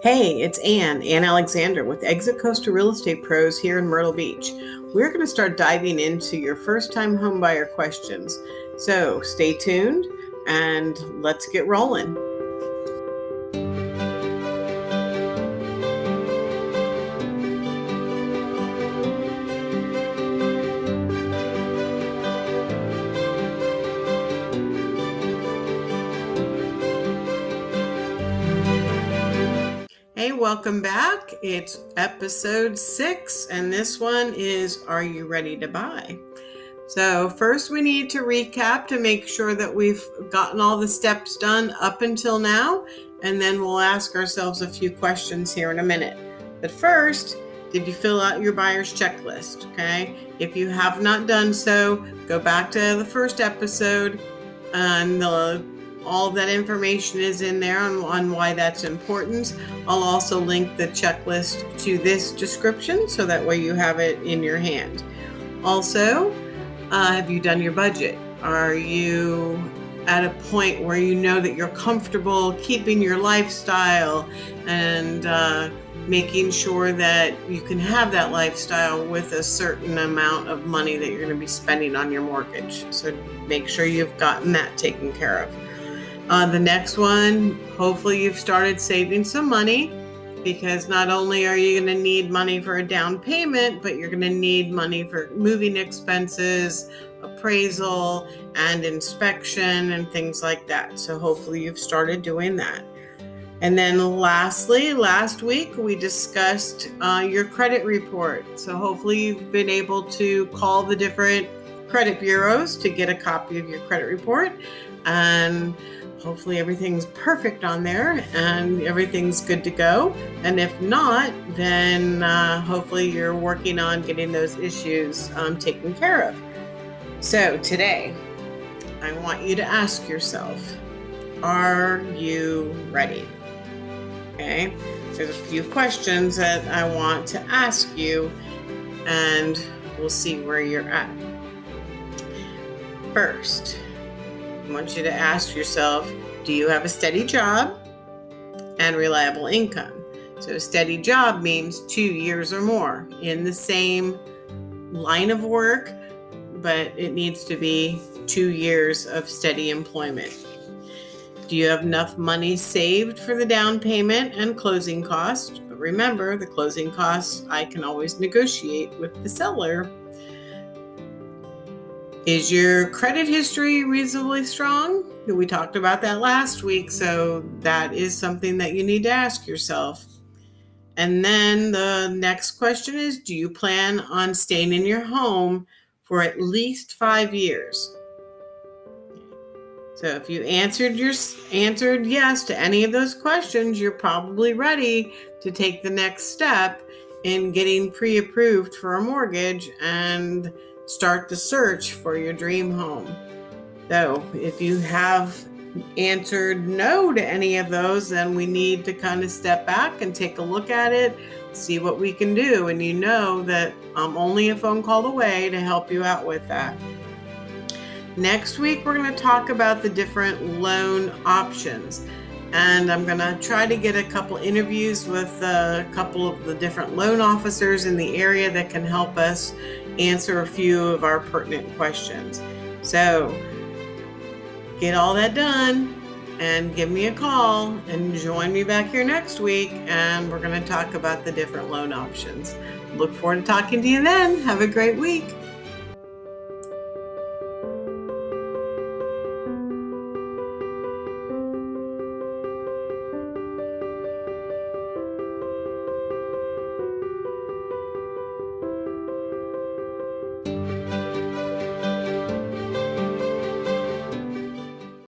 Hey, it's Ann Alexander with Exit Coast Real Estate Pros here in Myrtle Beach. We're going to start diving into your first-time homebuyer questions. So stay tuned and let's get rolling. Hey, welcome back. It's episode 6, and this one is, Are You Ready to Buy? So first we need to recap to make sure that we've gotten all the steps done up until now, and then we'll ask ourselves a few questions here in a minute. But first, did you fill out your buyer's checklist? Okay. If you have not done so, go back to the first episode, and all that information is in there on why that's important. I'll also link the checklist to this description so that way you have it in your hand. Also, have you done your budget? Are you at a point where you know that you're comfortable keeping your lifestyle and making sure that you can have that lifestyle with a certain amount of money that you're going to be spending on your mortgage? So make sure you've gotten that taken care of. The next one, hopefully you've started saving some money, because not only are you going to need money for a down payment, but you're going to need money for moving expenses, appraisal, and inspection, and things like that. So hopefully you've started doing that. And then lastly, last week we discussed your credit report. So hopefully you've been able to call the different credit bureaus to get a copy of your credit report, and hopefully everything's perfect on there and everything's good to go. And if not, then hopefully you're working on getting those issues taken care of. So today, I want you to ask yourself, are you ready? Okay, there's a few questions that I want to ask you, and we'll see where you're at. First, I want you to ask yourself, do you have a steady job and reliable income? So a steady job means 2 years or more in the same line of work, but it needs to be 2 years of steady employment. Do you have enough money saved for the down payment and closing costs? But remember, the closing costs I can always negotiate with the seller. Is your credit history reasonably strong? We talked about that last week, so that is something that you need to ask yourself. And then the next question is, do you plan on staying in your home for at least 5 years? So if you answered yes to any of those questions, you're probably ready to take the next step in getting pre-approved for a mortgage and start the search for your dream home. So if you have answered no to any of those, then we need to kind of step back and take a look at it, see what we can do. And you know that I'm only a phone call away to help you out with that. Next week, we're going to talk about the different loan options. And I'm going to try to get a couple interviews with a couple of the different loan officers in the area that can help us answer a few of our pertinent questions. So get all that done and give me a call and join me back here next week, and we're going to talk about the different loan options. Look forward to talking to you then. Have a great week.